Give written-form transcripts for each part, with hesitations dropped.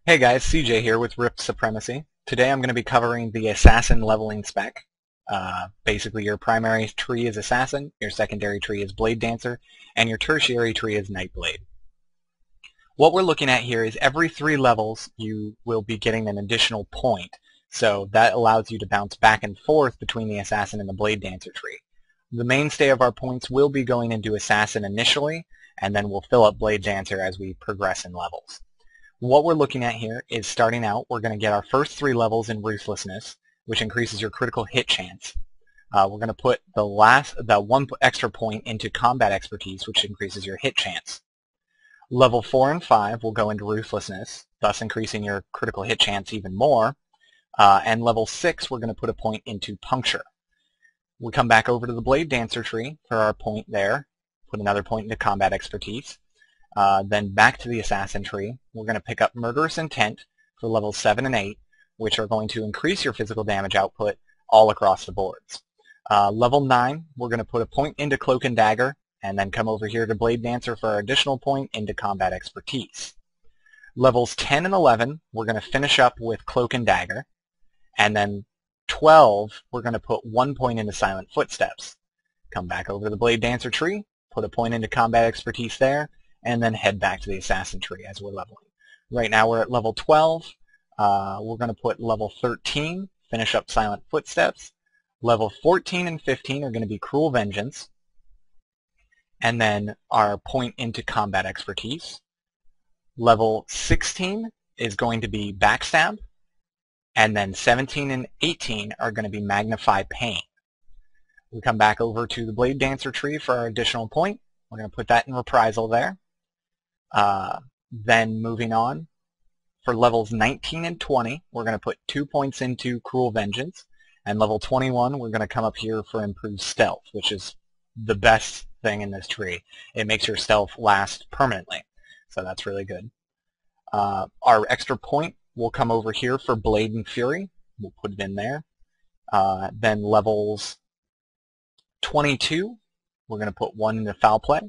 Hey guys, CJ here with Supremacy. Today I'm going to be covering the Assassin leveling spec. Basically your primary tree is Assassin, your secondary tree is Blade Dancer, and your tertiary tree is Nightblade. What we're looking at here is every 3 levels you will be getting an additional point, so that allows you to bounce back and forth between the Assassin and the Blade Dancer tree. The mainstay of our points will be going into Assassin initially, and then we'll fill up Blade Dancer as we progress in levels. What we're looking at here is starting out, we're going to get our first 3 levels in Ruthlessness, which increases your critical hit chance. We're going to put the 1 extra point into Combat Expertise, which increases your hit chance. Level 4 and 5 will go into Ruthlessness, thus increasing your critical hit chance even more. And level 6, we're going to put a point into Puncture. We come back over to the Blade Dancer tree for our point there, put another point into Combat Expertise. Then back to the Assassin tree, we're going to pick up Murderous Intent for levels 7 and 8, which are going to increase your physical damage output all across the boards. Level 9, we're going to put a point into Cloak and Dagger, and then come over here to Blade Dancer for our additional point into Combat Expertise. Levels 10 and 11, we're going to finish up with Cloak and Dagger, and then 12, we're going to put 1 point into Silent Footsteps. Come back over to the Blade Dancer tree, put a point into Combat Expertise there, and then head back to the Assassin tree as we're leveling. Right now we're at level 12. We're going to put level 13, finish up Silent Footsteps. Level 14 and 15 are going to be Cruel Vengeance. And then our point into Combat Expertise. Level 16 is going to be Backstab. And then 17 and 18 are going to be Magnify Pain. We come back over to the Blade Dancer tree for our additional point. We're going to put that in Reprisal there. Then moving on, for levels 19 and 20, we're going to put 2 points into Cruel Vengeance, and level 21, we're going to come up here for Improved Stealth, which is the best thing in this tree. It makes your stealth last permanently, so that's really good. Our extra point will come over here for Blade and Fury. We'll put it in there. Then levels 22, we're going to put 1 into Foul Play.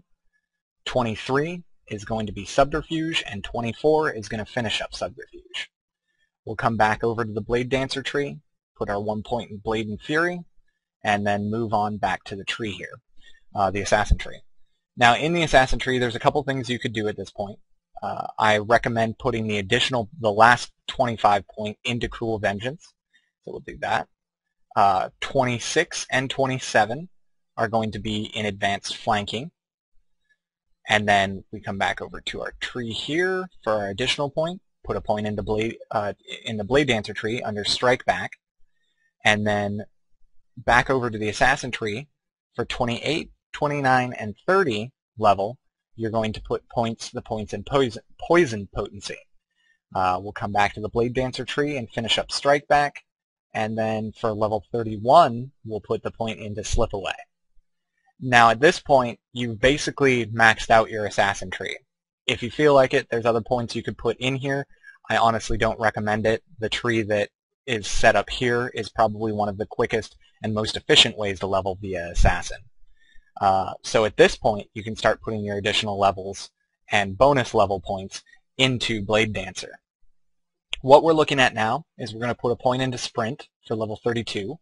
23 is going to be Subterfuge, and 24 is going to finish up Subterfuge. We'll come back over to the Blade Dancer tree, put our 1 point in Blade and Fury, and then move on back to the tree here, the Assassin tree. Now in the Assassin tree there's a couple things you could do at this point. I recommend putting the last 25 point into Cruel Vengeance, so we'll do that. 26 and 27 are going to be in Advanced Flanking. And then we come back over to our tree here for our additional point, put a point into in the Blade Dancer tree under Strike Back, and then back over to the Assassin tree for 28, 29, and 30 level, you're going to put the points in Poison Potency. We'll come back to the Blade Dancer tree and finish up Strike Back, and then for level 31, we'll put the point into Slip Away. Now at this point, you've basically maxed out your Assassin tree. If you feel like it, there's other points you could put in here. I honestly don't recommend it. The tree that is set up here is probably one of the quickest and most efficient ways to level via Assassin. So at this point, you can start putting your additional levels and bonus level points into Blade Dancer. What we're looking at now is we're going to put a point into Sprint for level 32.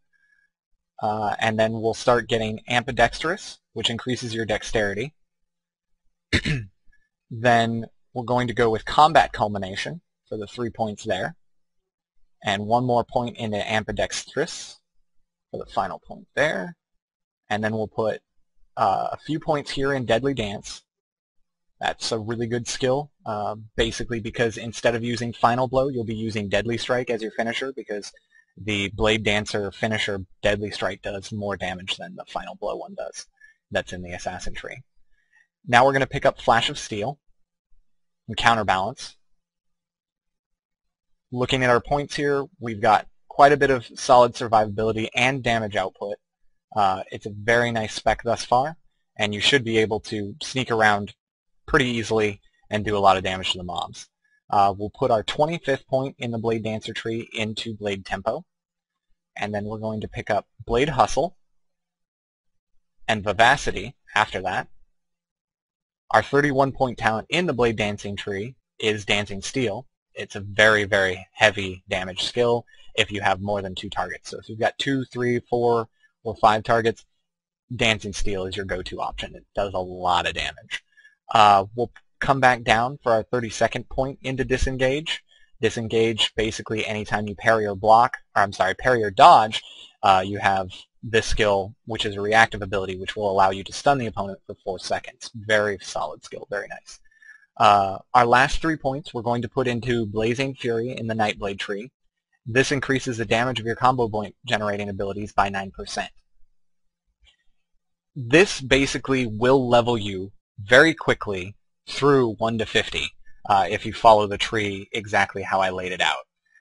And then we'll start getting Ambidextrous, which increases your dexterity. Then we're going to go with Combat Culmination for the 3 points there. And 1 more point into Ambidextrous for the final point there. And then we'll put a few points here in Deadly Dance. That's a really good skill, basically because instead of using Final Blow, you'll be using Deadly Strike as your finisher, because the Blade Dancer finisher Deadly Strike does more damage than the Final Blow one does. That's in the Assassin tree. Now we're going to pick up Flash of Steel and Counterbalance. Looking at our points here, we've got quite a bit of solid survivability and damage output. It's a very nice spec thus far, and you should be able to sneak around pretty easily and do a lot of damage to the mobs. We'll put our 25th point in the Blade Dancer tree into Blade Tempo, and then we're going to pick up Blade Hustle and Vivacity after that. Our 31-point talent in the Blade Dancing tree is Dancing Steel. It's a very, very heavy damage skill if you have more than 2 targets. So if you've got 2, 3, 4, or 5 targets, Dancing Steel is your go-to option. It does a lot of damage. We'll come back down for our 32nd point into Disengage. Disengage, basically anytime you parry or block, or I'm sorry, parry or dodge, you have this skill, which is a reactive ability, which will allow you to stun the opponent for 4 seconds. Very solid skill, very nice. Our last 3 points we're going to put into Blazing Fury in the Nightblade tree. This increases the damage of your combo point generating abilities by 9%. This basically will level you very quickly through 1 to 50 if you follow the tree exactly how I laid it out.